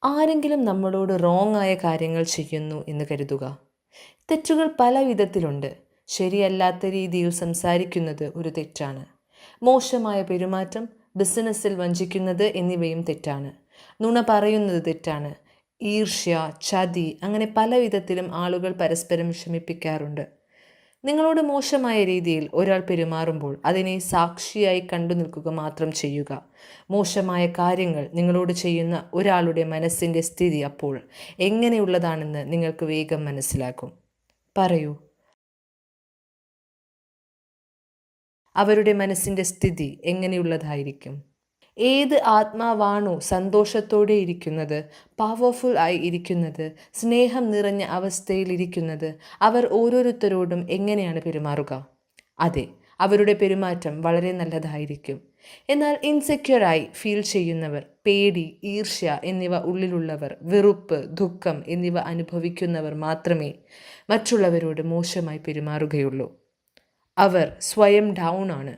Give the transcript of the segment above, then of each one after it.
ആരെങ്കിലും നമ്മളോട് റോങ് ആയ കാര്യങ്ങൾ ചെയ്യുന്നു എന്ന് കരുതുക. തെറ്റുകൾ പല വിധത്തിലുണ്ട്. ശരിയല്ലാത്ത രീതിയിൽ സംസാരിക്കുന്നത് ഒരു തെറ്റാണ്. മോശമായ പെരുമാറ്റം, ബിസിനസ്സിൽ വഞ്ചിക്കുന്നത് എന്നിവയും തെറ്റാണ്. നുണ പറയുന്നത് തെറ്റാണ്. ഈർഷ്യ, ചതി, അങ്ങനെ പല വിധത്തിലും ആളുകൾ പരസ്പരം വിഷമിപ്പിക്കാറുണ്ട്. നിങ്ങളോട് മോശമായ രീതിയിൽ ഒരാൾ പെരുമാറുമ്പോൾ അതിനെ സാക്ഷിയായി കണ്ടു നിൽക്കുക മാത്രം ചെയ്യുക. മോശമായ കാര്യങ്ങൾ നിങ്ങളോട് ചെയ്യുന്ന ഒരാളുടെ മനസ്സിൻ്റെ സ്ഥിതി അപ്പോൾ എങ്ങനെയുള്ളതാണെന്ന് നിങ്ങൾക്ക് വേഗം മനസ്സിലാക്കും. പറയൂ, അവരുടെ മനസ്സിൻ്റെ സ്ഥിതി എങ്ങനെയുള്ളതായിരിക്കും? ഏത് ആത്മാവാണോ സന്തോഷത്തോടെ ഇരിക്കുന്നത്, പവർഫുൾ ആയി ഇരിക്കുന്നത്, സ്നേഹം നിറഞ്ഞ അവസ്ഥയിൽ ഇരിക്കുന്നത്, അവർ ഓരോരുത്തരോടും എങ്ങനെയാണ് പെരുമാറുക? അതെ, അവരുടെ പെരുമാറ്റം വളരെ നല്ലതായിരിക്കും. എന്നാൽ ഇൻസെക്യൂറായി ഫീൽ ചെയ്യുന്നവർ, പേടി, ഈർഷ്യ എന്നിവ ഉള്ളിലുള്ളവർ, വെറുപ്പ്, ദുഃഖം എന്നിവ അനുഭവിക്കുന്നവർ മാത്രമേ മറ്റുള്ളവരോട് മോശമായി പെരുമാറുകയുള്ളൂ. അവർ സ്വയം ഡൗൺ ആണ്,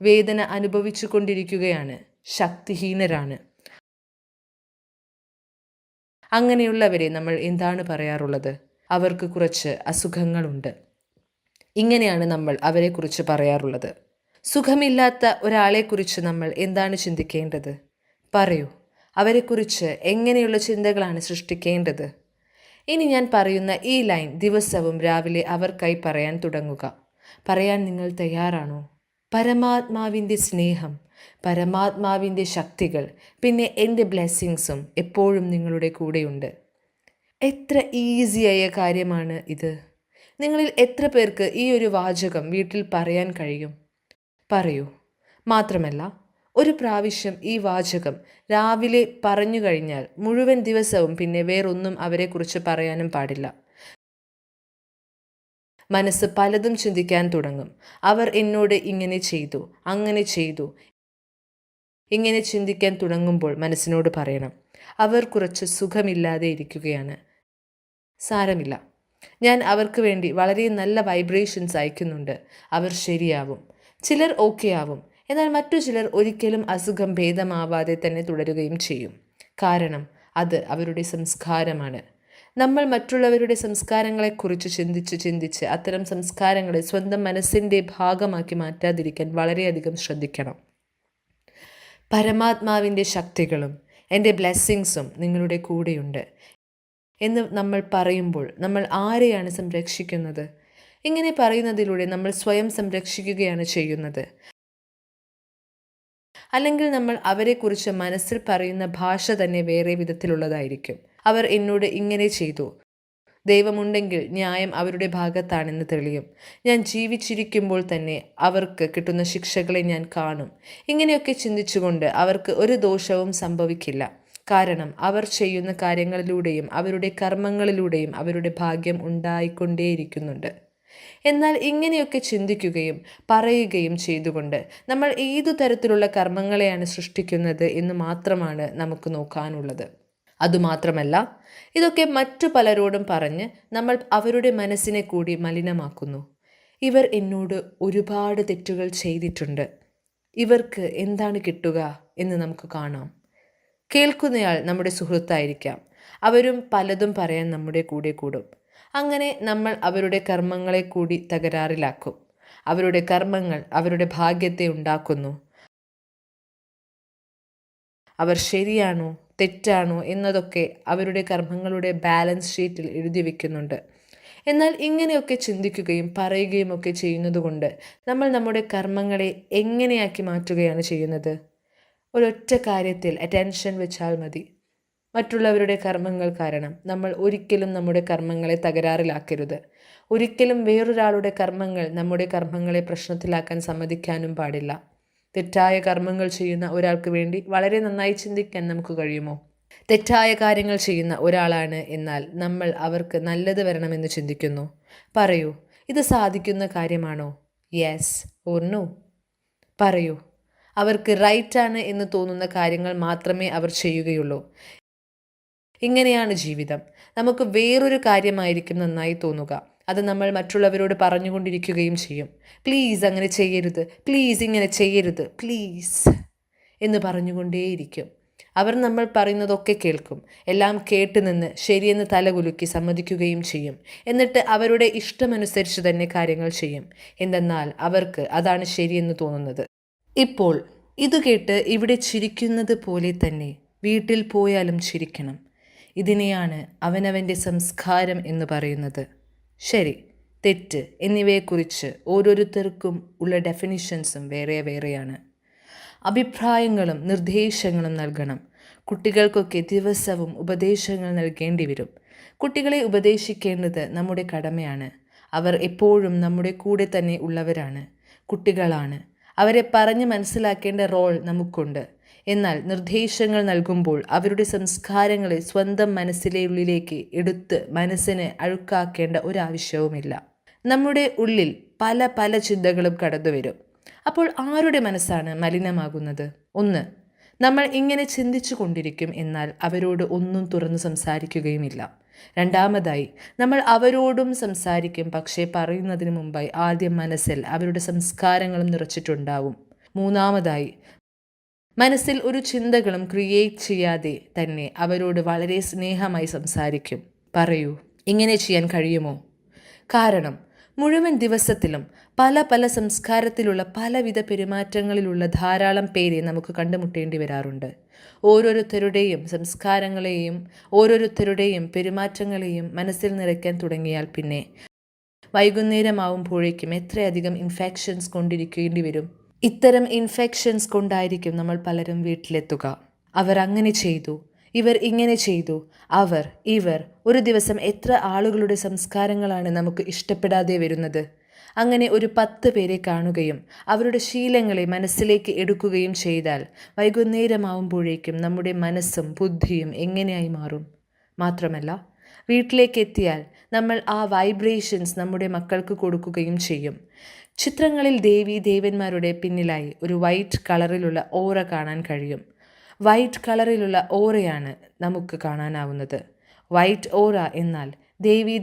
വേദന അനുഭവിച്ചു കൊണ്ടിരിക്കുകയാണ്, ശക്തിഹീനരാണ്. അങ്ങനെയുള്ളവരെ നമ്മൾ എന്താണ് പറയാറുള്ളത്? അവർക്ക് കുറച്ച് അസുഖങ്ങളുണ്ട്. ഇങ്ങനെയാണ് നമ്മൾ അവരെക്കുറിച്ച് പറയാറുള്ളത്. സുഖമില്ലാത്ത ഒരാളെക്കുറിച്ച് നമ്മൾ എന്താണ് ചിന്തിക്കേണ്ടത്? പറയൂ, അവരെക്കുറിച്ച് എങ്ങനെയുള്ള ചിന്തകളാണ് സൃഷ്ടിക്കേണ്ടത്? ഇനി ഞാൻ പറയുന്ന ഈ ലൈൻ ദിവസവും രാവിലെ അവർക്കായി പറയാൻ തുടങ്ങുക. പറയാൻ നിങ്ങൾ തയ്യാറാണോ? പരമാത്മാവിൻ്റെ സ്നേഹം, പരമാത്മാവിൻ്റെ ശക്തികൾ, പിന്നെ എൻ്റെ ബ്ലെസ്സിങ്സും എപ്പോഴും നിങ്ങളുടെ കൂടെയുണ്ട്. എത്ര ഈസിയായ കാര്യമാണ് ഇത്. നിങ്ങളിൽ എത്ര പേർക്ക് ഈ ഒരു വാചകം വീട്ടിൽ പറയാൻ കഴിയും? പറയൂ. മാത്രമല്ല, ഒരു പ്രാവശ്യം ഈ വാചകം രാവിലെ പറഞ്ഞു കഴിഞ്ഞാൽ മുഴുവൻ ദിവസവും പിന്നെ വേറൊന്നും അവരെക്കുറിച്ച് പറയാനും പാടില്ല. മനസ്സ് പലതും ചിന്തിക്കാൻ തുടങ്ങും. അവർ എന്നോട് ഇങ്ങനെ ചെയ്തു, അങ്ങനെ ചെയ്തു. ഇങ്ങനെ ചിന്തിക്കാൻ തുടങ്ങുമ്പോൾ മനസ്സിനോട് പറയണം, അവർ കുറച്ച് സുഖമില്ലാതെ ഇരിക്കുകയാണ്. സാരമില്ല, ഞാൻ അവർക്ക് വേണ്ടി വളരെ നല്ല വൈബ്രേഷൻസ് അയക്കുന്നുണ്ട്. അവർ ശരിയാവും. ചിലർ ഓക്കെ ആവും. എന്നാൽ മറ്റു ചിലർ ഒരിക്കലും അസുഖം ഭേദമാവാതെ തന്നെ തുടരുകയും ചെയ്യും. കാരണം അത് അവരുടെ സംസ്കാരമാണ്. നമ്മൾ മറ്റുള്ളവരുടെ സംസ്കാരങ്ങളെക്കുറിച്ച് ചിന്തിച്ച് അത്തരം സംസ്കാരങ്ങളെ സ്വന്തം മനസ്സിൻ്റെ ഭാഗമാക്കി മാറ്റാതിരിക്കാൻ വളരെയധികം ശ്രദ്ധിക്കണം. പരമാത്മാവിൻ്റെ ശക്തികളും എൻ്റെ ബ്ലെസ്സിങ്സും നിങ്ങളുടെ കൂടെയുണ്ട് എന്ന് നമ്മൾ പറയുമ്പോൾ നമ്മൾ ആരെയാണ് സംരക്ഷിക്കുന്നത്? ഇങ്ങനെ പറയുന്നതിലൂടെ നമ്മൾ സ്വയം സംരക്ഷിക്കുകയാണ് ചെയ്യുന്നത്. അല്ലെങ്കിൽ നമ്മൾ അവരെക്കുറിച്ച് മനസ്സിൽ പറയുന്ന ഭാഷ തന്നെ വേറെ വിധത്തിലുള്ളതായിരിക്കും. അവർ എന്നോട് ഇങ്ങനെ ചെയ്തു. ദൈവമുണ്ടെങ്കിൽ ന്യായം അവരുടെ ഭാഗത്താണെന്ന് തെളിയും. ഞാൻ ജീവിച്ചിരിക്കുമ്പോൾ തന്നെ അവർക്ക് കിട്ടുന്ന ശിക്ഷകളെ ഞാൻ കാണും. ഇങ്ങനെയൊക്കെ ചിന്തിച്ചുകൊണ്ട് അവർക്ക് ഒരു ദോഷവും സംഭവിക്കില്ല. കാരണം അവർ ചെയ്യുന്ന കാര്യങ്ങളിലൂടെയും അവരുടെ കർമ്മങ്ങളിലൂടെയും അവരുടെ ഭാഗ്യം ഉണ്ടായിക്കൊണ്ടേയിരിക്കുന്നുണ്ട്. എന്നാൽ ഇങ്ങനെയൊക്കെ ചിന്തിക്കുകയും പറയുകയും ചെയ്തുകൊണ്ട് നമ്മൾ ഏതു തരത്തിലുള്ള കർമ്മങ്ങളെയാണ് സൃഷ്ടിക്കുന്നത് എന്ന് മാത്രമാണ് നമുക്ക് നോക്കാനുള്ളത്. അതുമാത്രമല്ല, ഇതൊക്കെ മറ്റു പലരോടും പറഞ്ഞ് നമ്മൾ അവരുടെ മനസ്സിനെ കൂടി മലിനമാക്കുന്നു. ഇവർ എന്നോട് ഒരുപാട് തെറ്റുകൾ ചെയ്തിട്ടുണ്ട്, ഇവർക്ക് എന്താണ് കിട്ടുക എന്ന് നമുക്ക് കാണാം. കേൾക്കുന്നയാൾ നമ്മുടെ സുഹൃത്തായിരിക്കാം. അവരും പലതും പറയാൻ നമ്മുടെ കൂടെ കൂടും. അങ്ങനെ നമ്മൾ അവരുടെ കർമ്മങ്ങളെ കൂടി തകരാറിലാക്കും. അവരുടെ കർമ്മങ്ങൾ അവരുടെ ഭാഗ്യത്തെ ഉണ്ടാക്കുന്നു. അവർ ശരിയാണോ തെറ്റാണോ എന്നതൊക്കെ അവരുടെ കർമ്മങ്ങളുടെ ബാലൻസ് ഷീറ്റിൽ എഴുതി വയ്ക്കുന്നുണ്ട്. എന്നാൽ ഇങ്ങനെയൊക്കെ ചിന്തിക്കുകയും പറയുകയും ഒക്കെ ചെയ്യുന്നതുകൊണ്ട് നമ്മൾ നമ്മുടെ കർമ്മങ്ങളെ എങ്ങനെയാക്കി മാറ്റുകയാണ് ചെയ്യുന്നത്? ഒരൊറ്റ കാര്യത്തിൽ അറ്റൻഷൻ വെച്ചാൽ മതി. മറ്റുള്ളവരുടെ കർമ്മങ്ങൾ കാരണം നമ്മൾ ഒരിക്കലും നമ്മുടെ കർമ്മങ്ങളെ തകരാറിലാക്കരുത്. ഒരിക്കലും വേറൊരാളുടെ കർമ്മങ്ങൾ നമ്മുടെ കർമ്മങ്ങളെ പ്രശ്നത്തിലാക്കാൻ സമ്മതിക്കാനും പാടില്ല. തെറ്റായ കർമ്മങ്ങൾ ചെയ്യുന്ന ഒരാൾക്ക് വേണ്ടി വളരെ നന്നായി ചിന്തിക്കാൻ നമുക്ക് കഴിയുമോ? തെറ്റായ കാര്യങ്ങൾ ചെയ്യുന്ന ഒരാളാണ് എന്നാൽ നമ്മൾ അവർക്ക് നല്ലത് വരണമെന്ന് ചിന്തിക്കുന്നു. പറയൂ, ഇത് സാധിക്കുന്ന കാര്യമാണോ? Yes or no? പറയൂ. അവർക്ക് റൈറ്റാണ് എന്ന് തോന്നുന്ന കാര്യങ്ങൾ മാത്രമേ അവർ ചെയ്യുകയുള്ളൂ. ഇങ്ങനെയാണ് ജീവിതം. നമുക്ക് വേറൊരു കാര്യമായിരിക്കും നന്നായി തോന്നുക. അത് നമ്മൾ മറ്റുള്ളവരോട് പറഞ്ഞുകൊണ്ടിരിക്കുകയും ചെയ്യും. പ്ലീസ് അങ്ങനെ ചെയ്യരുത്, പ്ലീസ് ഇങ്ങനെ ചെയ്യരുത്, പ്ലീസ് എന്ന് പറഞ്ഞുകൊണ്ടേയിരിക്കും. അവർ നമ്മൾ പറയുന്നതൊക്കെ കേൾക്കും. എല്ലാം കേട്ടുനിന്ന് ശരിയെന്ന് തലകുലുക്കി സമ്മതിക്കുകയും ചെയ്യും. എന്നിട്ട് അവരുടെ ഇഷ്ടമനുസരിച്ച് തന്നെ കാര്യങ്ങൾ ചെയ്യും. എന്തെന്നാൽ അവർക്ക് അതാണ് ശരിയെന്ന് തോന്നുന്നത്. ഇപ്പോൾ ഇത് കേട്ട് ഇവിടെ ചിരിക്കുന്നത് പോലെ തന്നെ വീട്ടിൽ പോയാലും ചിരിക്കണം. ഇതിനെയാണ് അവനവൻ്റെ സംസ്കാരം എന്ന് പറയുന്നത്. ശരി, തെറ്റ് എന്നിവയെക്കുറിച്ച് ഓരോരുത്തർക്കും ഉള്ള ഡെഫിനിഷൻസും വേറെ വേറെയാണ്. അഭിപ്രായങ്ങളും നിർദ്ദേശങ്ങളും നൽകണം. കുട്ടികൾക്കൊക്കെ ദിവസവും ഉപദേശങ്ങൾ നൽകേണ്ടി വരും. കുട്ടികളെ ഉപദേശിക്കേണ്ടത് നമ്മുടെ കടമയാണ്. അവർ എപ്പോഴും നമ്മുടെ കൂടെ തന്നെ ഉള്ളവരാണ്, കുട്ടികളാണ്. അവരെ പറഞ്ഞ് മനസ്സിലാക്കേണ്ട റോൾ നമുക്കുണ്ട്. എന്നാൽ നിർദ്ദേശങ്ങൾ നൽകുമ്പോൾ അവരുടെ സംസ്കാരങ്ങളെ സ്വന്തം മനസ്സിലെ ഉള്ളിലേക്ക് എടുത്ത് മനസ്സിനെ അഴുക്കാക്കേണ്ട ഒരാവശ്യവുമില്ല. നമ്മുടെ ഉള്ളിൽ പല പല ചിന്തകളും കടന്നു വരും. അപ്പോൾ ആരുടെ മനസ്സാണ് മലിനമാകുന്നത്? ഒന്ന്, നമ്മൾ ഇങ്ങനെ ചിന്തിച്ചു കൊണ്ടിരിക്കും, എന്നാൽ അവരോട് ഒന്നും തുറന്നു സംസാരിക്കുകയുമില്ല. രണ്ടാമതായി, നമ്മൾ അവരോടും സംസാരിക്കും, പക്ഷേ പറയുന്നതിന് മുമ്പായി ആദ്യം മനസ്സിൽ അവരുടെ സംസ്കാരങ്ങളും നിറച്ചിട്ടുണ്ടാവും. മൂന്നാമതായി, മനസ്സിൽ ഒരു ചിന്തകളും ക്രിയേറ്റ് ചെയ്യാതെ തന്നെ അവരോട് വളരെ സ്നേഹമായി സംസാരിക്കും. പറയൂ, ഇങ്ങനെ ചെയ്യാൻ കഴിയുമോ? കാരണം മുഴുവൻ ദിവസത്തിലും പല പല സംസ്കാരത്തിലുള്ള പലവിധ പെരുമാറ്റങ്ങളിലുള്ള ധാരാളം പേരെ നമുക്ക് കണ്ടുമുട്ടേണ്ടി വരാറുണ്ട്. ഓരോരുത്തരുടെയും സംസ്കാരങ്ങളെയും ഓരോരുത്തരുടെയും പെരുമാറ്റങ്ങളെയും മനസ്സിൽ നിറയ്ക്കാൻ തുടങ്ങിയാൽ പിന്നെ വൈകുന്നേരമാവുമ്പോഴേക്കും എത്രയധികം ഇൻഫെക്ഷൻസ് കൊണ്ടിരിക്കേണ്ടി വരും. ഇത്തരം ഇൻഫെക്ഷൻസ് കൊണ്ടായിരിക്കും നമ്മൾ പലരും വീട്ടിലെത്തുക. അവർ അങ്ങനെ ചെയ്തു, ഇവർ ഇങ്ങനെ ചെയ്തു, ഇവർ ഒരു ദിവസം എത്ര ആളുകളുടെ സംസ്കാരങ്ങളാണ് നമുക്ക് ഇഷ്ടപ്പെടാതെ വരുന്നത്. അങ്ങനെ ഒരു 10 പേരെ കാണുകയും അവരുടെ ശീലങ്ങളെ മനസ്സിലേക്ക് എടുക്കുകയും ചെയ്താൽ വൈകുന്നേരമാവുമ്പോഴേക്കും നമ്മുടെ മനസ്സും ബുദ്ധിയും എങ്ങനെയായി മാറും? മാത്രമല്ല, വീട്ടിലേക്ക് എത്തിയാൽ നമ്മൾ ആ വൈബ്രേഷൻസ് നമ്മുടെ മക്കൾക്ക് കൊടുക്കുകയും ചെയ്യും. ചിത്രങ്ങളിൽ ദേവന്മാരുടെ പിന്നിലായി ഒരു വൈറ്റ് കളറിലുള്ള ഓറ കാണാൻ കഴിയും. വൈറ്റ് കളറിലുള്ള ഓറയാണ് നമുക്ക് കാണാനാവുന്നത്. വൈറ്റ് ഓറ എന്നാൽ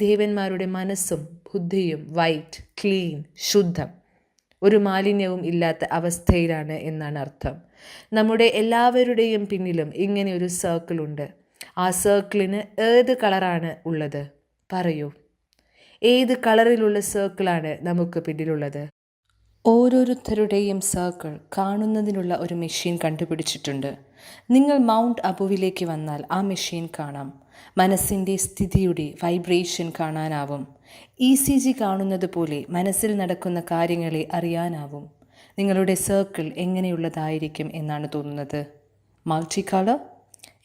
ദേവന്മാരുടെ മനസ്സും ബുദ്ധിയും വൈറ്റ്, ക്ലീൻ, ശുദ്ധം, ഒരു മാലിന്യവും ഇല്ലാത്ത അവസ്ഥയിലാണ് എന്നാണ് അർത്ഥം. നമ്മുടെ എല്ലാവരുടെയും പിന്നിലും ഇങ്ങനെ ഒരു സർക്കിൾ ഉണ്ട്. ആ സർക്കിളിന് ഏത് കളറാണ് ഉള്ളത്? പറയൂ, ഏത് കളറിലുള്ള സർക്കിളാണ് നമുക്ക് പിന്നിലുള്ളത്? ഓരോരുത്തരുടെയും സർക്കിൾ കാണുന്നതിനുള്ള ഒരു മെഷീൻ കണ്ടുപിടിച്ചിട്ടുണ്ട്. നിങ്ങൾ മൗണ്ട് അബുവിലേക്ക് വന്നാൽ ആ മെഷീൻ കാണാം. മനസ്സിൻ്റെ സ്ഥിതിയുടെ വൈബ്രേഷൻ കാണാനാവും. ECG കാണുന്നത് പോലെ മനസ്സിൽ നടക്കുന്ന കാര്യങ്ങളെ അറിയാനാവും. നിങ്ങളുടെ സർക്കിൾ എങ്ങനെയുള്ളതായിരിക്കും എന്നാണ് തോന്നുന്നത്? Multi colour?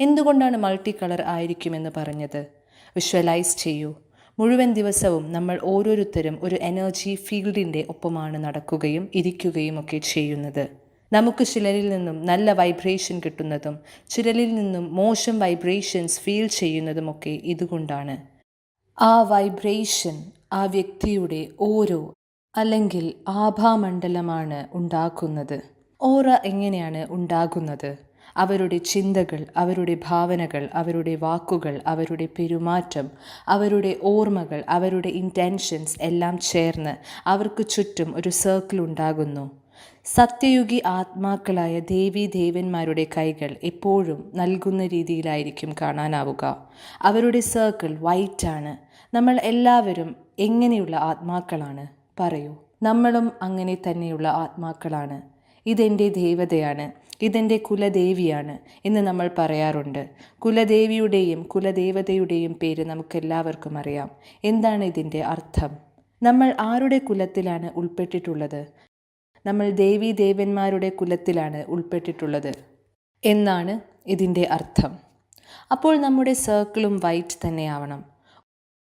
എന്തുകൊണ്ടാണ് മൾട്ടി കളർ ആയിരിക്കുമെന്ന് പറഞ്ഞത്? വിഷ്വലൈസ് ചെയ്യൂ. മുഴുവൻ ദിവസവും നമ്മൾ ഓരോരുത്തരും ഒരു എനർജി ഫീൽഡിൻ്റെ ഒപ്പമാണ് നടക്കുകയും ഇരിക്കുകയും ഒക്കെ ചെയ്യുന്നത്. നമുക്ക് ചിലരിൽ നിന്നും നല്ല വൈബ്രേഷൻ കിട്ടുന്നതും ചിലരിൽ നിന്നും മോശം വൈബ്രേഷൻസ് ഫീൽ ചെയ്യുന്നതുമൊക്കെ ഇതുകൊണ്ടാണ്. ആ വൈബ്രേഷൻ ആ വ്യക്തിയുടെ ഓരോ അല്ലെങ്കിൽ ആഭാമണ്ഡലമാണ് ഉണ്ടാക്കുന്നത്. ഓറ എങ്ങനെയാണ് ഉണ്ടാകുന്നത്? അവരുടെ ചിന്തകൾ, അവരുടെ ഭാവനകൾ, അവരുടെ വാക്കുകൾ, അവരുടെ പെരുമാറ്റം, അവരുടെ ഓർമ്മകൾ, അവരുടെ ഇൻറ്റൻഷൻസ് എല്ലാം ചേർന്ന് അവർക്ക് ചുറ്റും ഒരു സർക്കിൾ ഉണ്ടാകുന്നു. സത്യയുഗി ആത്മാക്കളായ ദേവന്മാരുടെ കൈകൾ എപ്പോഴും നൽകുന്ന രീതിയിലായിരിക്കും കാണാനാവുക. അവരുടെ സർക്കിൾ വൈറ്റാണ്. നമ്മൾ എല്ലാവരും എങ്ങനെയുള്ള ആത്മാക്കളാണ്? പറയൂ. നമ്മളും അങ്ങനെ തന്നെയുള്ള ആത്മാക്കളാണ്. ഇതെൻ്റെ ദേവതയാണ്, ഇതെൻ്റെ കുലദേവിയാണ് എന്ന് നമ്മൾ പറയാറുണ്ട്. കുലദേവിയുടെയും കുലദേവതയുടെയും പേര് നമുക്കെല്ലാവർക്കും അറിയാം. എന്താണ് ഇതിൻ്റെ അർത്ഥം? നമ്മൾ ആരുടെ കുലത്തിലാണ് ഉൾപ്പെട്ടിട്ടുള്ളത്? നമ്മൾ ദേവന്മാരുടെ കുലത്തിലാണ് ഉൾപ്പെട്ടിട്ടുള്ളത് എന്നാണ് ഇതിൻ്റെ അർത്ഥം. അപ്പോൾ നമ്മുടെ സർക്കിളും വൈറ്റ് തന്നെയാവണം.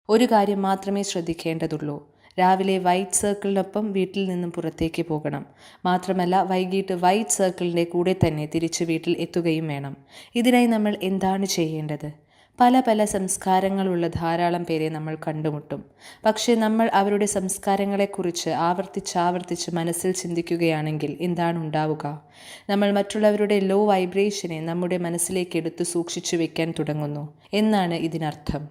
ഒരു കാര്യം മാത്രമേ ശ്രദ്ധിക്കേണ്ടതുള്ളൂ. രാവിലെ വൈറ്റ് സർക്കിളിനൊപ്പം വീട്ടിൽ നിന്നും പുറത്തേക്ക് പോകണം. മാത്രമല്ല, വൈകിട്ട് വൈറ്റ് സർക്കിളിൻ്റെ കൂടെ തന്നെ തിരിച്ച് വീട്ടിൽ എത്തുകയും വേണം. ഇതിനായി നമ്മൾ എന്താണ് ചെയ്യേണ്ടത്? പല പല സംസ്കാരങ്ങളുള്ള ധാരാളം പേരെ നമ്മൾ കണ്ടുമുട്ടും. പക്ഷേ നമ്മൾ അവരുടെ സംസ്കാരങ്ങളെക്കുറിച്ച് ആവർത്തിച്ചാവർത്തിച്ച് മനസ്സിൽ ചിന്തിക്കുകയാണെങ്കിൽ എന്താണ് ഉണ്ടാവുക? നമ്മൾ മറ്റുള്ളവരുടെ ലോ വൈബ്രേഷനെ നമ്മുടെ മനസ്സിലേക്ക് എടുത്ത് സൂക്ഷിച്ചു വെക്കാൻ തുടങ്ങുന്നു എന്നാണ് ഇതിനർത്ഥം.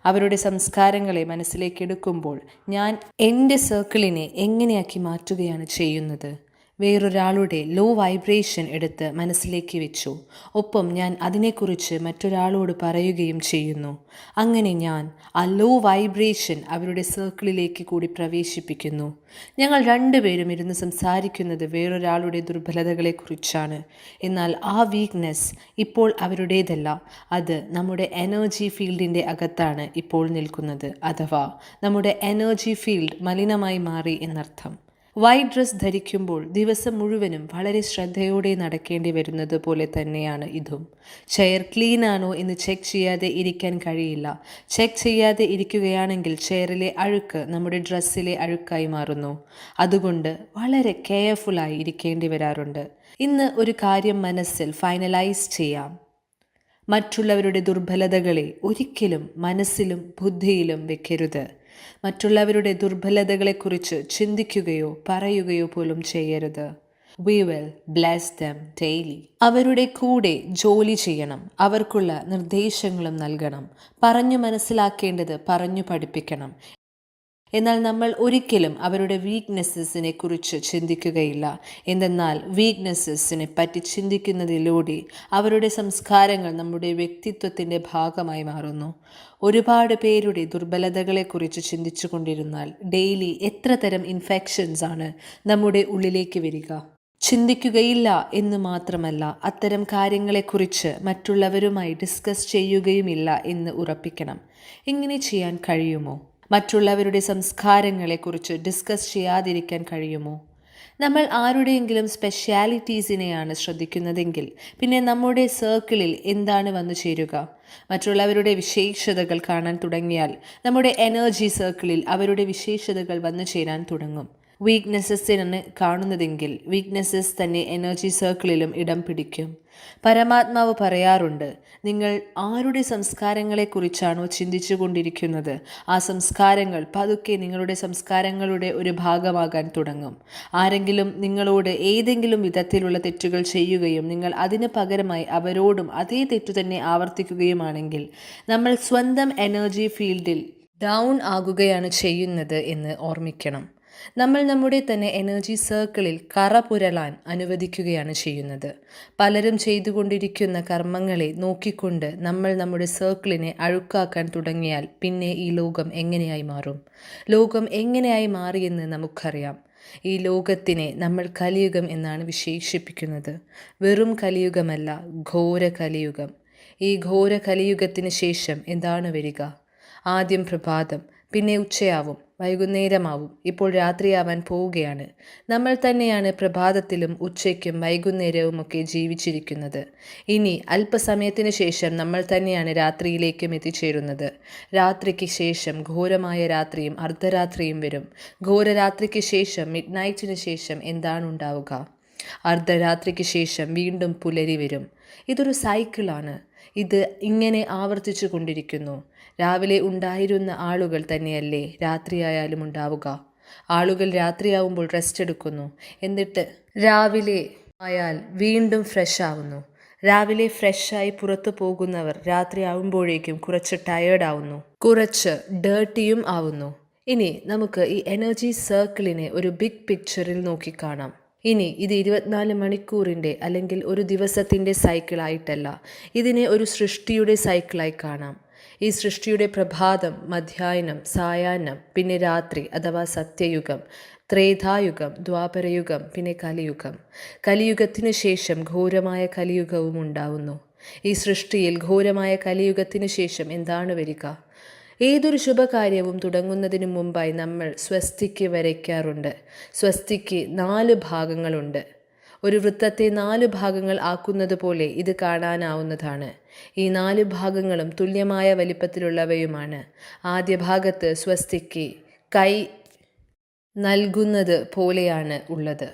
അവരുടെ സംസ്കാരങ്ങളെ മനസ്സിലേക്ക് എടുക്കുമ്പോൾ ഞാൻ എൻ്റെ സർക്കിളിനെ എങ്ങനെയാക്കി മാറ്റുകയാണ് ചെയ്യുന്നത്? വേറൊരാളുടെ ലോ വൈബ്രേഷൻ എടുത്ത് മനസ്സിലേക്ക് വെച്ചു. ഒപ്പം ഞാൻ അതിനെക്കുറിച്ച് മറ്റൊരാളോട് പറയുകയും ചെയ്യുന്നു. അങ്ങനെ ഞാൻ ആ ലോ വൈബ്രേഷൻ അവരുടെ സർക്കിളിലേക്ക് കൂടി പ്രവേശിപ്പിക്കുന്നു. ഞങ്ങൾ രണ്ടുപേരും ഇരുന്ന് സംസാരിക്കുന്നത് വേറൊരാളുടെ ദുർബലതകളെക്കുറിച്ചാണ്. എന്നാൽ ആ വീക്ക്നെസ് ഇപ്പോൾ അവരുടേതല്ല. അത് നമ്മുടെ എനർജി ഫീൽഡിൻ്റെ അകത്താണ് ഇപ്പോൾ നിൽക്കുന്നത്. അഥവാ നമ്മുടെ എനർജി ഫീൽഡ് മലിനമായി മാറി എന്നർത്ഥം. വൈറ്റ് ഡ്രസ് ധരിക്കുമ്പോൾ ദിവസം മുഴുവനും വളരെ ശ്രദ്ധയോടെ നടക്കേണ്ടി വരുന്നത് പോലെ തന്നെയാണ് ഇതും. ചെയർ ക്ലീൻ ആണോ എന്ന് ചെക്ക് ചെയ്യാതെ ഇരിക്കാൻ കഴിയില്ല. ചെക്ക് ചെയ്യാതെ ഇരിക്കുകയാണെങ്കിൽ ചെയറിലെ അഴുക്ക് നമ്മുടെ ഡ്രസ്സിലെ അഴുക്കായി മാറുന്നു. അതുകൊണ്ട് വളരെ കെയർഫുള്ളായി ഇരിക്കേണ്ടി വരാറുണ്ട്. ഇന്ന് ഒരു കാര്യം മനസ്സിൽ ഫൈനലൈസ് ചെയ്യാം. മറ്റുള്ളവരുടെ ദുർബലതകളെ ഒരിക്കലും മനസ്സിലും ബുദ്ധിയിലും വെക്കരുത്. മറ്റുള്ളവരുടെ ദുർബലതകളെക്കുറിച്ച് ചിന്തിക്കുകയോ പറയുകയോ പോലും ചെയ്യരുത്. We will bless them daily. അവരുടെ കൂടെ ജോലി ചെയ്യണം. അവർക്കുള്ള നിർദ്ദേശങ്ങളും നൽകണം. പറഞ്ഞു മനസ്സിലാക്കേണ്ടത് പറഞ്ഞു പഠിപ്പിക്കണം. എന്നാൽ നമ്മൾ ഒരിക്കലും അവരുടെ വീക്ക്നെസ്സസിനെ കുറിച്ച് ചിന്തിക്കുകയില്ല. എന്തെന്നാൽ വീക്ക്നെസ്സസിനെ പറ്റി ചിന്തിക്കുന്നതിലൂടെ അവരുടെ സംസ്കാരങ്ങൾ നമ്മുടെ വ്യക്തിത്വത്തിൻ്റെ ഭാഗമായി മാറുന്നു. ഒരുപാട് പേരുടെ ദുർബലതകളെക്കുറിച്ച് ചിന്തിച്ചു കൊണ്ടിരുന്നാൽ ഡെയിലി എത്ര തരം ഇൻഫെക്ഷൻസ് ആണ് നമ്മുടെ ഉള്ളിലേക്ക് വരിക. ചിന്തിക്കുകയില്ല എന്ന് മാത്രമല്ല, അത്തരം കാര്യങ്ങളെക്കുറിച്ച് മറ്റുള്ളവരുമായി ഡിസ്കസ് ചെയ്യുകയുമില്ല എന്ന് ഉറപ്പിക്കണം. ഇങ്ങനെ ചെയ്യാൻ കഴിയുമോ? മറ്റുള്ളവരുടെ സംസ്കാരങ്ങളെക്കുറിച്ച് ഡിസ്കസ് ചെയ്യാതിരിക്കാൻ കഴിയുമോ? നമ്മൾ ആരുടെയെങ്കിലും സ്പെഷ്യാലിറ്റീസിനെയാണ് ശ്രദ്ധിക്കുന്നതെങ്കിൽ പിന്നെ നമ്മുടെ സർക്കിളിൽ എന്താണ് വന്നു ചേരുക? മറ്റുള്ളവരുടെ വിശേഷതകൾ കാണാൻ തുടങ്ങിയാൽ നമ്മുടെ എനർജി സർക്കിളിൽ അവരുടെ വിശേഷതകൾ വന്നു ചേരാൻ തുടങ്ങും. വീക്ക്നെസ്സസിനാണ് കാണുന്നതെങ്കിൽ വീക്ക്നെസ്സസ് തന്നെ എനർജി സർക്കിളിലും ഇടം പിടിക്കും. പരമാത്മാവ് പറയാറുണ്ട്, നിങ്ങൾ ആരുടെ സംസ്കാരങ്ങളെക്കുറിച്ചാണോ ചിന്തിച്ചു കൊണ്ടിരിക്കുന്നത് ആ സംസ്കാരങ്ങൾ പതുക്കെ നിങ്ങളുടെ സംസ്കാരങ്ങളുടെ ഒരു ഭാഗമാകാൻ തുടങ്ങും. ആരെങ്കിലും നിങ്ങളോട് ഏതെങ്കിലും വിധത്തിലുള്ള തെറ്റുകൾ ചെയ്യുകയും നിങ്ങൾ അതിന് പകരമായി അവരോടും അതേ തെറ്റു തന്നെ ആവർത്തിക്കുകയുമാണെങ്കിൽ നമ്മൾ സ്വന്തം എനർജി ഫീൽഡിൽ ഡൗൺ ആകുകയാണ് ചെയ്യുന്നത് എന്ന് ഓർമ്മിക്കണം. നമ്മൾ നമ്മുടെ തന്നെ എനർജി സർക്കിളിൽ കറ പുരളാൻ അനുവദിക്കുകയാണ് ചെയ്യുന്നത്. പലരും ചെയ്തുകൊണ്ടിരിക്കുന്ന കർമ്മങ്ങളെ നോക്കിക്കൊണ്ട് നമ്മൾ നമ്മുടെ സർക്കിളിനെ അഴുക്കാക്കാൻ തുടങ്ങിയാൽ പിന്നെ ഈ ലോകം എങ്ങനെയായി മാറും? ലോകം എങ്ങനെയായി മാറിയെന്ന് നമുക്കറിയാം. ഈ ലോകത്തിനെ നമ്മൾ കലിയുഗം എന്നാണ് വിശേഷിപ്പിക്കുന്നത്. വെറും കലിയുഗമല്ല, ഘോര കലിയുഗം. ഈ ഘോര കലിയുഗത്തിന് ശേഷം എന്താണ് വരിക? ആദ്യം പ്രഭാതം, പിന്നെ ഉച്ചയാവും, വൈകുന്നേരമാവും, ഇപ്പോൾ രാത്രിയാവാൻ പോവുകയാണ്. നമ്മൾ തന്നെയാണ് പ്രഭാതത്തിലും ഉച്ചയ്ക്കും വൈകുന്നേരവുമൊക്കെ ജീവിച്ചിരിക്കുന്നത്. ഇനി അല്പസമയത്തിന് ശേഷം നമ്മൾ തന്നെയാണ് രാത്രിയിലേക്കും എത്തിച്ചേരുന്നത്. രാത്രിക്ക് ശേഷം ഘോരമായ രാത്രിയും അർദ്ധരാത്രിയും വരും. ഘോരരാത്രിക്ക് ശേഷം മിഡ് നൈറ്റിന് ശേഷം എന്താണ് ഉണ്ടാവുക? അർദ്ധരാത്രിക്ക് ശേഷം വീണ്ടും പുലരി വരും. ഇതൊരു സൈക്കിളാണ്. ഇത് ഇങ്ങനെ ആവർത്തിച്ചു കൊണ്ടിരിക്കുന്നു. രാവിലെ ഉണ്ടായിരുന്ന ആളുകൾ തന്നെയല്ലേ രാത്രിയായാലും ഉണ്ടാവുക? ആളുകൾ രാത്രിയാവുമ്പോൾ റെസ്റ്റ് എടുക്കുന്നു, എന്നിട്ട് രാവിലെ ആയാൽ വീണ്ടും ഫ്രഷ് ആവുന്നു. രാവിലെ ഫ്രഷായി പുറത്തു പോകുന്നവർ രാത്രിയാവുമ്പോഴേക്കും കുറച്ച് ടയേർഡ് ആവുന്നു, കുറച്ച് ഡേർട്ടിയും ആവുന്നു. ഇനി നമുക്ക് ഈ എനർജി സർക്കിളിനെ ഒരു ബിഗ് പിക്ചറിൽ നോക്കിക്കാണാം. ഇനി ഇത് 24 മണിക്കൂറിൻ്റെ അല്ലെങ്കിൽ ഒരു ദിവസത്തിൻ്റെ സൈക്കിളായിട്ടല്ല, ഇതിനെ ഒരു സൃഷ്ടിയുടെ സൈക്കിളായി കാണാം. ഈ സൃഷ്ടിയുടെ പ്രഭാതം, മധ്യാഹ്നം, സായാഹ്നം, പിന്നെ രാത്രി അഥവാ സത്യയുഗം, ത്രേതായുഗം, ദ്വാപരയുഗം, പിന്നെ കലിയുഗം. കലിയുഗത്തിന് ശേഷം ഘോരമായ കലിയുഗവും ഉണ്ടാവുന്നു. ഈ സൃഷ്ടിയിൽ ഘോരമായ കലിയുഗത്തിന് ശേഷം എന്താണ് വരിക? ഏതൊരു ശുഭകാര്യവും തുടങ്ങുന്നതിന് മുമ്പായി നമ്മൾ സ്വസ്തിക്ക് വരയ്ക്കാറുണ്ട്. സ്വസ്തിക്ക് 4 ഭാഗങ്ങളുണ്ട്. ഒരു വൃത്തത്തെ 4 ഭാഗങ്ങൾ ആക്കുന്നത് പോലെ ഇത് കാണാനാവുന്നതാണ്. ഈ 4 ഭാഗങ്ങളും തുല്യമായ വലിപ്പത്തിലുള്ളവയുമാണ്. ആദ്യ ഭാഗത്ത് സ്വസ്തിക്ക് കൈ നൽകുന്നത് പോലെയാണ് ഉള്ളത്.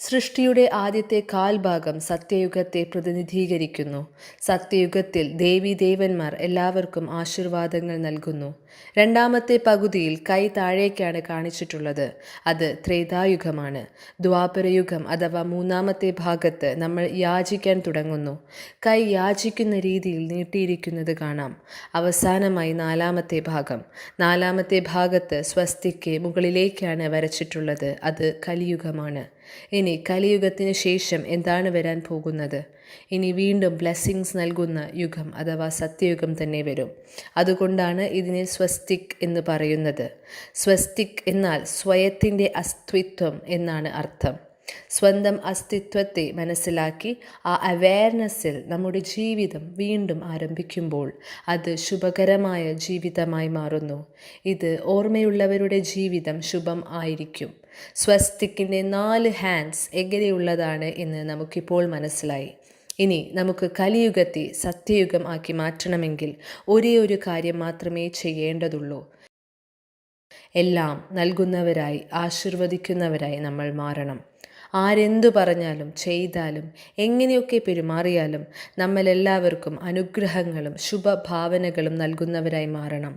സൃഷ്ടിയുടെ ആദ്യത്തെ കാൽഭാഗം സത്യയുഗത്തെ പ്രതിനിധീകരിക്കുന്നു. സത്യയുഗത്തിൽ ദേവീദേവന്മാർ എല്ലാവർക്കും ആശീർവാദങ്ങൾ നൽകുന്നു. രണ്ടാമത്തെ പകുതിയിൽ കൈ താഴേക്കാണ് കാണിച്ചിട്ടുള്ളത്. അത് ത്രേതായുഗമാണ്. ദ്വാപരയുഗം അഥവാ മൂന്നാമത്തെ ഭാഗത്ത് നമ്മൾ യാചിക്കാൻ തുടങ്ങുന്നു. കൈ യാചിക്കുന്ന രീതിയിൽ നീട്ടിയിരിക്കുന്നത് കാണാം. അവസാനമായി നാലാമത്തെ ഭാഗം. നാലാമത്തെ ഭാഗത്ത് സ്വസ്തിക്ക് മുകളിലേക്കാണ് വരച്ചിട്ടുള്ളത്. അത് കലിയുഗമാണ്. ഇനി കലിയുഗത്തിന് ശേഷം എന്താണ് വരാൻ പോകുന്നത്? ഇനി വീണ്ടും ബ്ലെസ്സിങ്സ് നൽകുന്ന യുഗം അഥവാ സത്യയുഗം തന്നെ വരും. അതുകൊണ്ടാണ് ഇതിനെ സ്വസ്തിക് എന്ന് പറയുന്നത്. സ്വസ്തിക് എന്നാൽ സ്വയത്തിൻ്റെ അസ്തിത്വം എന്നാണ് അർത്ഥം. സ്വന്തം അസ്തിത്വത്തെ മനസ്സിലാക്കി ആ അവയർനെസ്സിൽ നമ്മുടെ ജീവിതം വീണ്ടും ആരംഭിക്കുമ്പോൾ അത് ശുഭകരമായ ജീവിതമായി മാറുന്നു. ഇത് ഓർമ്മയുള്ളവരുടെ ജീവിതം ശുഭം ആയിരിക്കും. സ്വസ്തിക്കിൻ്റെ 4 ഹാൻഡ്സ് എങ്ങനെയുള്ളതാണ് എന്ന് നമുക്കിപ്പോൾ മനസ്സിലായി. ഇനി നമുക്ക് കലിയുഗത്തെ സത്യയുഗം ആക്കി മാറ്റണമെങ്കിൽ ഒരേ ഒരു കാര്യം മാത്രമേ ചെയ്യേണ്ടതുള്ളൂ. എല്ലാം നൽകുന്നവരായി ആശീർവദിക്കുന്നവരായി നമ്മൾ മാറണം. ആരെന്തു പറഞ്ഞാലും ചെയ്താലും എങ്ങനെയൊക്കെ പെരുമാറിയാലും നമ്മളെല്ലാവർക്കും അനുഗ്രഹങ്ങളും ശുഭഭാവനകളും നൽകുന്നവരായി മാറണം.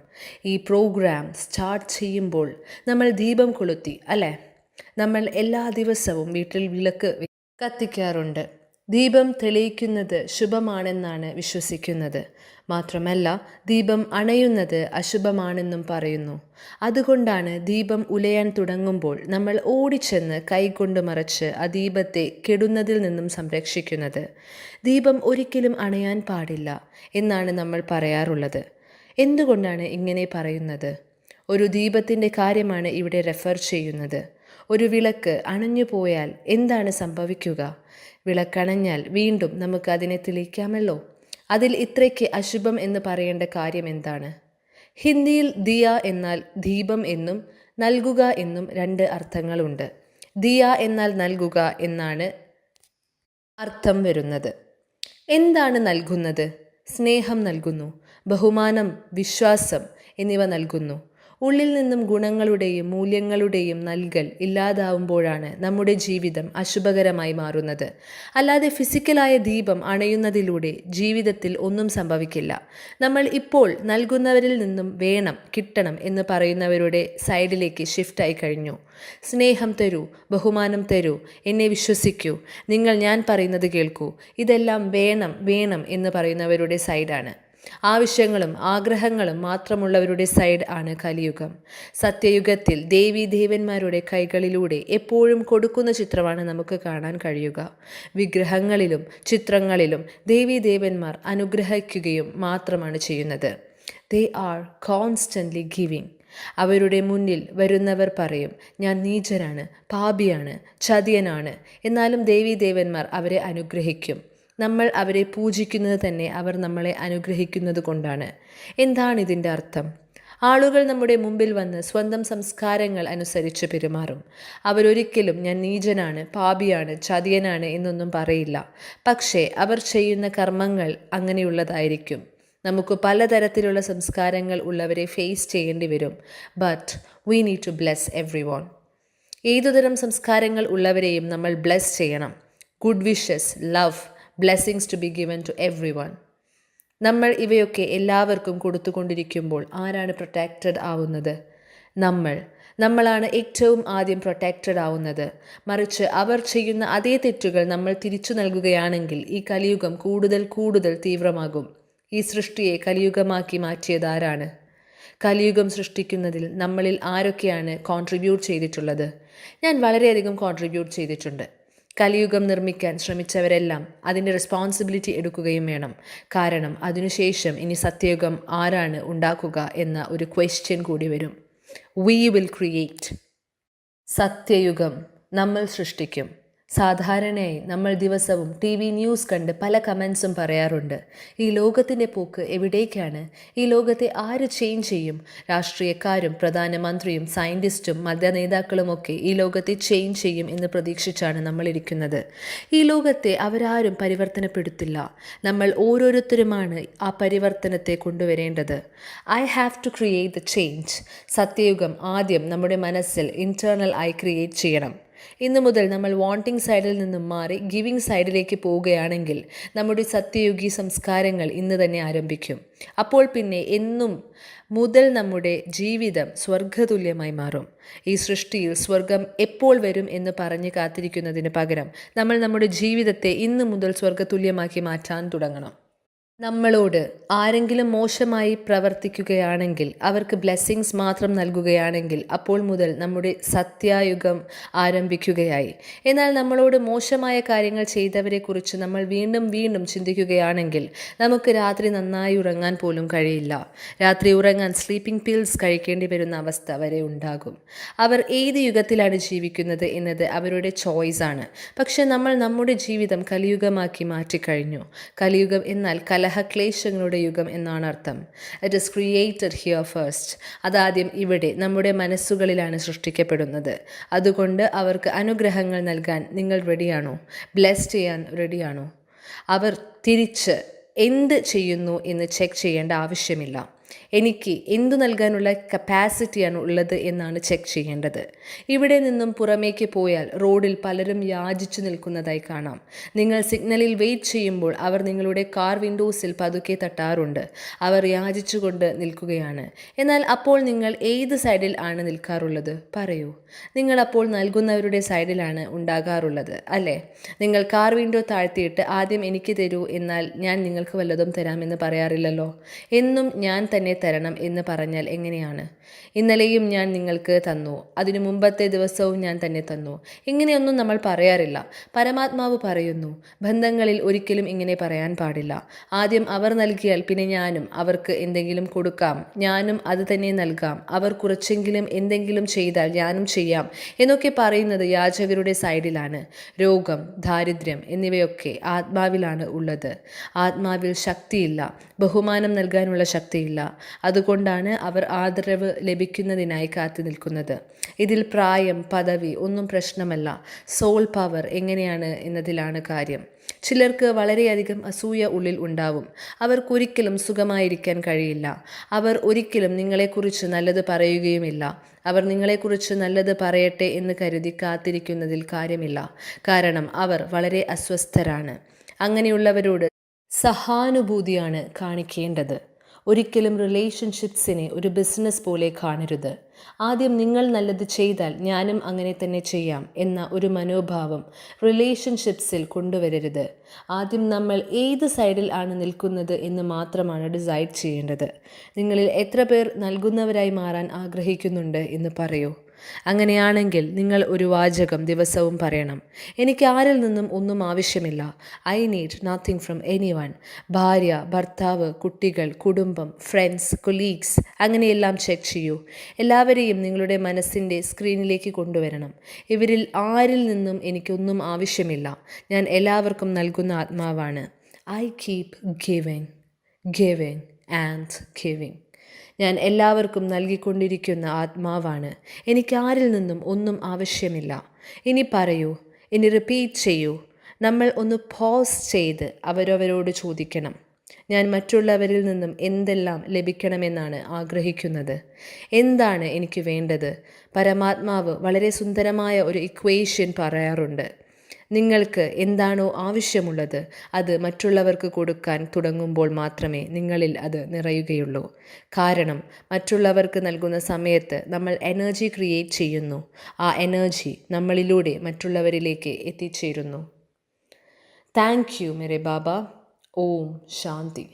ഈ പ്രോഗ്രാം സ്റ്റാർട്ട് ചെയ്യുമ്പോൾ നമ്മൾ ദീപം കൊളുത്തി അല്ലേ? നമ്മൾ എല്ലാ ദിവസവും വീട്ടിൽ വിളക്ക് കത്തിക്കാറുണ്ട്. ദീപം തെളിയിക്കുന്നത് ശുഭമാണെന്നാണ് വിശ്വസിക്കുന്നത്. മാത്രമല്ല, ദീപം അണയുന്നത് അശുഭമാണെന്നും പറയുന്നു. അതുകൊണ്ടാണ് ദീപം ഉലയാൻ തുടങ്ങുമ്പോൾ നമ്മൾ ഓടിച്ചെന്ന് കൈകൊണ്ട് മറച്ച് ആ ദീപത്തെ കെടുന്നതിൽ നിന്നും സംരക്ഷിക്കുന്നത്. ദീപം ഒരിക്കലും അണയാൻ പാടില്ല എന്നാണ് നമ്മൾ പറയാറുള്ളത്. എന്തുകൊണ്ടാണ് ഇങ്ങനെ പറയുന്നത്? ഒരു ദീപത്തിൻ്റെ കാര്യമാണ് ഇവിടെ റെഫർ ചെയ്യുന്നത്. ഒരു വിളക്ക് അണഞ്ഞു പോയാൽ എന്താണ് സംഭവിക്കുക? വിളക്കണഞ്ഞാൽ വീണ്ടും നമുക്ക് അതിനെ തെളിയിക്കാമല്ലോ. അതിൽ ഇത്രയ്ക്ക് അശുഭം എന്ന് പറയേണ്ട കാര്യം എന്താണ്? ഹിന്ദിയിൽ ദിയ എന്നാൽ ദീപം എന്നും നൽകുക എന്നും 2 അർത്ഥങ്ങളുണ്ട്. ദിയ എന്നാൽ നൽകുക എന്നാണ് അർത്ഥം വരുന്നത്. എന്താണ് നൽകുന്നത്? സ്നേഹം നൽകുന്നു, ബഹുമാനം, വിശ്വാസം എന്നിവ നൽകുന്നു. ഉള്ളിൽ നിന്നും ഗുണങ്ങളുടെയും മൂല്യങ്ങളുടെയും നൽകൽ ഇല്ലാതാവുമ്പോഴാണ് നമ്മുടെ ജീവിതം അശുഭകരമായി മാറുന്നത്. അല്ലാതെ ഫിസിക്കലായ ദീപം അണയുന്നതിലൂടെ ജീവിതത്തിൽ ഒന്നും സംഭവിക്കില്ല. നമ്മൾ ഇപ്പോൾ നൽകുന്നവരിൽ നിന്നും വേണം, കിട്ടണം എന്ന് പറയുന്നവരുടെ സൈഡിലേക്ക് ഷിഫ്റ്റായി കഴിഞ്ഞു. സ്നേഹം തരൂ, ബഹുമാനം തരൂ, എന്നെ വിശ്വസിക്കൂ, ഞാൻ പറയുന്നത് കേൾക്കൂ, ഇതെല്ലാം വേണം വേണം എന്ന് പറയുന്നവരുടെ സൈഡാണ്. ആവശ്യങ്ങളും ആഗ്രഹങ്ങളും മാത്രമുള്ളവരുടെ സൈഡ് ആണ് കലിയുഗം. സത്യയുഗത്തിൽ ദേവീദേവന്മാരുടെ കൈകളിലൂടെ എപ്പോഴും കൊടുക്കുന്ന ചിത്രമാണ് നമുക്ക് കാണാൻ കഴിയുക. വിഗ്രഹങ്ങളിലും ചിത്രങ്ങളിലും ദേവീദേവന്മാർ അനുഗ്രഹിക്കുകയും മാത്രമാണ് ചെയ്യുന്നത്. They are constantly giving. അവരുടെ മുന്നിൽ വരുന്നവർ പറയും, ഞാൻ നീചനാണ്, പാപിയാണ്, ചതിയനാണ്. എന്നാലും ദേവീദേവന്മാർ അവരെ അനുഗ്രഹിക്കും. നമ്മൾ അവരെ പൂജിക്കുന്നത് തന്നെ അവർ നമ്മളെ അനുഗ്രഹിക്കുന്നത് കൊണ്ടാണ്. എന്താണ് ഇതിൻ്റെ അർത്ഥം? ആളുകൾ നമ്മുടെ മുമ്പിൽ വന്ന് സ്വന്തം സംസ്കാരങ്ങൾ അനുസരിച്ച് പെരുമാറും. അവരൊരിക്കലും ഞാൻ നീചനാണ്, പാപിയാണ്, ചതിയനാണ് എന്നൊന്നും പറയില്ല. പക്ഷേ അവർ ചെയ്യുന്ന കർമ്മങ്ങൾ അങ്ങനെയുള്ളതായിരിക്കും. നമുക്ക് പലതരത്തിലുള്ള സംസ്കാരങ്ങൾ ഉള്ളവരെ ഫേസ് ചെയ്യേണ്ടി വരും. But we need to bless every one. ഏതുതരം സംസ്കാരങ്ങൾ ഉള്ളവരെയും നമ്മൾ ബ്ലെസ് ചെയ്യണം. Good wishes, love, blessings to be given to every one. നമ്മൾ ഇവയൊക്കെ എല്ലാവർക്കും കൊടുത്തുകൊണ്ടിരിക്കുമ്പോൾ ആരാണ് പ്രൊട്ടക്റ്റഡ് ആവുന്നത്? നമ്മളാണ് ഏറ്റവും ആദ്യം പ്രൊട്ടക്റ്റഡ് ആവുന്നത്. മറിച്ച് അവർ ചെയ്യുന്ന അതേ തെറ്റുകൾ നമ്മൾ തിരിച്ചു നൽകുകയാണെങ്കിൽ ഈ കലിയുഗം കൂടുതൽ കൂടുതൽ തീവ്രമാകും. ഈ സൃഷ്ടിയെ കലിയുഗമാക്കി മാറ്റിയത് ആരാണ്? കലിയുഗം സൃഷ്ടിക്കുന്നതിൽ നമ്മളിൽ ആരൊക്കെയാണ് കോൺട്രിബ്യൂട്ട് ചെയ്തിട്ടുള്ളത്? ഞാൻ വളരെയധികം കോൺട്രിബ്യൂട്ട് ചെയ്തിട്ടുണ്ട്. കലിയുഗം നിർമ്മിക്കാൻ ശ്രമിച്ചവരെല്ലാം അതിൻ്റെ റെസ്പോൺസിബിലിറ്റി എടുക്കുകയും വേണം. കാരണം അതിനുശേഷം ഇനി സത്യയുഗം ആരാണ് ഉണ്ടാക്കുക എന്ന ഒരു ക്വസ്റ്റ്യൻ കൂടി വരും. We will create. സത്യയുഗം നമ്മൾ സൃഷ്ടിക്കും. സാധാരണയായി നമ്മൾ ദിവസവും TV ന്യൂസ് കണ്ട് പല കമൻസും പറയാറുണ്ട്. ഈ ലോകത്തിൻ്റെ പോക്ക് എവിടേക്കാണ്? ഈ ലോകത്തെ ആര് ചേഞ്ച് ചെയ്യും? രാഷ്ട്രീയക്കാരും പ്രധാനമന്ത്രിയും സയൻറ്റിസ്റ്റും മതനേതാക്കളുമൊക്കെ ഈ ലോകത്തെ ചേഞ്ച് ചെയ്യും എന്ന് പ്രതീക്ഷിച്ചാണ് നമ്മളിരിക്കുന്നത്. ഈ ലോകത്തെ അവരാരും പരിവർത്തനപ്പെടുത്തില്ല. നമ്മൾ ഓരോരുത്തരുമാണ് ആ പരിവർത്തനത്തെ കൊണ്ടുവരേണ്ടത്. I have to create the change. സത്യയുഗം ആദ്യം നമ്മുടെ മനസ്സിൽ ഇൻറ്റേർണൽ ആയി ക്രിയേറ്റ് ചെയ്യണം. ഇന്നു മുതൽ നമ്മൾ വാണ്ടിങ് സൈഡിൽ നിന്നും മാറി ഗിവിങ് സൈഡിലേക്ക് പോവുകയാണെങ്കിൽ നമ്മുടെ സത്യയുഗി സംസ്കാരങ്ങൾ ഇന്ന് തന്നെ ആരംഭിക്കും. അപ്പോൾ പിന്നെ എന്നും മുതൽ നമ്മുടെ ജീവിതം സ്വർഗതുല്യമായി മാറും. ഈ സൃഷ്ടിയിൽ സ്വർഗം എപ്പോൾ വരും എന്ന് പറഞ്ഞ് കാത്തിരിക്കുന്നതിന് പകരം നമ്മൾ നമ്മുടെ ജീവിതത്തെ ഇന്നു മുതൽ സ്വർഗതുല്യമാക്കി മാറ്റാൻ തുടങ്ങണം. നമ്മളോട് ആരെങ്കിലും മോശമായി പ്രവർത്തിക്കുകയാണെങ്കിൽ, അവർക്ക് ബ്ലെസ്സിങ്സ് മാത്രം നൽകുകയാണെങ്കിൽ, അപ്പോൾ മുതൽ നമ്മുടെ സത്യായുഗം ആരംഭിക്കുകയായി. എന്നാൽ നമ്മളോട് മോശമായ കാര്യങ്ങൾ ചെയ്തവരെക്കുറിച്ച് നമ്മൾ വീണ്ടും വീണ്ടും ചിന്തിക്കുകയാണെങ്കിൽ, നമുക്ക് രാത്രി നന്നായി ഉറങ്ങാൻ പോലും കഴിയില്ല. രാത്രി ഉറങ്ങാൻ സ്ലീപ്പിംഗ് പിൽസ് കഴിക്കേണ്ടി വരുന്ന അവസ്ഥ വരെ ഉണ്ടാകും. അവർ ഏത് യുഗത്തിലാണ് ജീവിക്കുന്നത് എന്നത് അവരുടെ ചോയ്സാണ്. പക്ഷെ നമ്മൾ നമ്മുടെ ജീവിതം കലിയുഗമാക്കി മാറ്റിക്കഴിഞ്ഞു. കലിയുഗം എന്നാൽ കലഹക്ലേശങ്ങളുടെ യുഗം എന്നാണ് അർത്ഥം. It is created here first. അതാദ്യം ഇവിടെ നമ്മുടെ മനസ്സുകളിലാണ് സൃഷ്ടിക്കപ്പെടുന്നത്. അതുകൊണ്ട് അവർക്ക് അനുഗ്രഹങ്ങൾ നൽകാൻ നിങ്ങൾ റെഡിയാണോ? ബ്ലെസ് ചെയ്യാൻ റെഡിയാണോ? അവർ തിരിച്ച് എന്ത് ചെയ്യുന്നു എന്ന് ചെക്ക് ചെയ്യേണ്ട ആവശ്യമില്ല. എനിക്ക് എന്തു നൽകാനുള്ള കപ്പാസിറ്റിയാണ് ഉള്ളത് എന്നാണ് ചെക്ക് ചെയ്യേണ്ടത്. ഇവിടെ നിന്നും പുറമേക്ക് പോയാൽ റോഡിൽ പലരും യാചിച്ചു നിൽക്കുന്നതായി കാണാം. നിങ്ങൾ സിഗ്നലിൽ വെയിറ്റ് ചെയ്യുമ്പോൾ അവർ നിങ്ങളുടെ കാർ വിൻഡോസിൽ പതുക്കെ തട്ടാറുണ്ട്. അവർ യാചിച്ചുകൊണ്ട് നിൽക്കുകയാണ്. എന്നാൽ അപ്പോൾ നിങ്ങൾ ഏത് സൈഡിൽ ആണ് നിൽക്കാറുള്ളത്? പറയൂ. നിങ്ങൾ അപ്പോൾ നൽകുന്നവരുടെ സൈഡിലാണ് ഉണ്ടാകാറുള്ളത്, അല്ലേ? നിങ്ങൾ കാർ വിൻഡോ താഴ്ത്തിയിട്ട് ആദ്യം എനിക്ക് തരൂ, എന്നാൽ ഞാൻ നിങ്ങൾക്ക് വല്ലതും തരാമെന്ന് പറയാറില്ലല്ലോ. എന്നും ഞാൻ തന്നെ തരണം എന്ന് പറഞ്ഞാൽ എങ്ങനെയാണ്? ഇന്നലെയും ഞാൻ നിങ്ങൾക്ക് തന്നു, അതിനു മുമ്പത്തെ ദിവസവും ഞാൻ തന്നെ തന്നു, ഇങ്ങനെയൊന്നും നമ്മൾ പറയാറില്ല. പരമാത്മാവ് പറയുന്നു, ബന്ധങ്ങളിൽ ഒരിക്കലും ഇങ്ങനെ പറയാൻ പാടില്ല. ആദ്യം അവർ നൽകിയാൽ പിന്നെ ഞാനും അവർക്ക് എന്തെങ്കിലും കൊടുക്കാം, ഞാനും അത് തന്നെ നൽകാം, അവർ കുറച്ചെങ്കിലും എന്തെങ്കിലും ചെയ്താൽ ഞാനും ചെയ്യാം എന്നൊക്കെ പറയുന്നത് യാചകരുടെ സൈഡിലാണ്. രോഗം, ദാരിദ്ര്യം എന്നിവയൊക്കെ ആത്മാവിലാണ് ഉള്ളത്. ആത്മാവിൽ ശക്തിയില്ല, ബഹുമാനം നൽകാനുള്ള ശക്തിയില്ല. അതുകൊണ്ടാണ് അവർ ആദരവ് ലഭിക്കുന്നതിനായി കാത്തു നിൽക്കുന്നത്. ഇതിൽ പ്രായം, പദവി ഒന്നും പ്രശ്നമല്ല. സോൾ പവർ എങ്ങനെയാണ് എന്നതിലാണ് കാര്യം. ചിലർക്ക് വളരെയധികം അസൂയ ഉള്ളിൽ ഉണ്ടാവും. അവർക്കൊരിക്കലും സുഖമായിരിക്കാൻ കഴിയില്ല. അവർ ഒരിക്കലും നിങ്ങളെക്കുറിച്ച് നല്ലത് പറയുകയുമില്ല. അവർ നിങ്ങളെക്കുറിച്ച് നല്ലത് പറയട്ടെ എന്ന് കരുതി കാത്തിരിക്കുന്നതിൽ കാര്യമില്ല. കാരണം അവർ വളരെ അസ്വസ്ഥരാണ്. അങ്ങനെയുള്ളവരോട് സഹാനുഭൂതിയാണ് കാണിക്കേണ്ടത്. ഒരിക്കലും റിലേഷൻഷിപ്സിനെ ഒരു ബിസിനസ് പോലെ കാണരുത്. ആദ്യം നിങ്ങൾ നല്ലത് ചെയ്താൽ ഞാനും അങ്ങനെ തന്നെ ചെയ്യാം എന്ന ഒരു മനോഭാവം റിലേഷൻഷിപ്സിൽ കൊണ്ടുവരരുത്. ആദ്യം നമ്മൾ ഏത് സൈഡിൽ ആണ് നിൽക്കുന്നത് എന്ന് മാത്രമാണ് ഡിസൈഡ് ചെയ്യേണ്ടത്. നിങ്ങളിൽ എത്ര പേർ നൽകുന്നവരായി മാറാൻ ആഗ്രഹിക്കുന്നുണ്ട് എന്ന് പറയൂ. അങ്ങനെയാണെങ്കിൽ നിങ്ങൾ ഒരു വാചകം ദിവസവും പറയണം. എനിക്ക് ആരിൽ നിന്നും ഒന്നും ആവശ്യമില്ല. I need nothing from anyone. ഭാര്യ, ഭർത്താവ്, കുട്ടികൾ, കുടുംബം, ഫ്രണ്ട്സ്, കൊലീഗ്സ്, അങ്ങനെയെല്ലാം ചെക്ക് ചെയ്യൂ. എല്ലാവരെയും നിങ്ങളുടെ മനസ്സിൻ്റെ സ്ക്രീനിലേക്ക് കൊണ്ടുവരണം. ഇവരിൽ ആരിൽ നിന്നും എനിക്കൊന്നും ആവശ്യമില്ല. ഞാൻ എല്ലാവർക്കും നൽകുന്ന ആത്മാവാണ്. I keep giving, giving and giving. ഞാൻ എല്ലാവർക്കും നൽകിക്കൊണ്ടിരിക്കുന്ന ആത്മാവാണ്. എനിക്ക് ആരിൽ നിന്നും ഒന്നും ആവശ്യമില്ല. ഇനി പറയൂ, ഇനി റിപ്പീറ്റ് ചെയ്യൂ. നമ്മൾ ഒന്ന് പോസ് ചെയ്ത് അവരവരോട് ചോദിക്കണം, ഞാൻ മറ്റുള്ളവരിൽ നിന്നും എന്തെല്ലാം ലഭിക്കണമെന്നാണ് ആഗ്രഹിക്കുന്നത്? എന്താണ് എനിക്ക് വേണ്ടത്? പരമാത്മാവ് വളരെ സുന്ദരമായ ഒരു ഇക്വേഷൻ പറയാറുണ്ട്. നിങ്ങൾക്ക് എന്താണോ ആവശ്യമുള്ളത് അത് മറ്റുള്ളവർക്ക് കൊടുക്കാൻ തുടങ്ങുമ്പോൾ മാത്രമേ നിങ്ങളിൽ അത് നിറയുകയുള്ളൂ. കാരണം മറ്റുള്ളവർക്ക് നൽകുന്ന സമയത്ത് നമ്മൾ എനർജി ക്രിയേറ്റ് ചെയ്യുന്നു. ആ എനർജി നമ്മളിലൂടെ മറ്റുള്ളവരിലേക്ക് എത്തിച്ചേരുന്നു. താങ്ക് യു മേരെ ബാബ. ഓം ശാന്തി.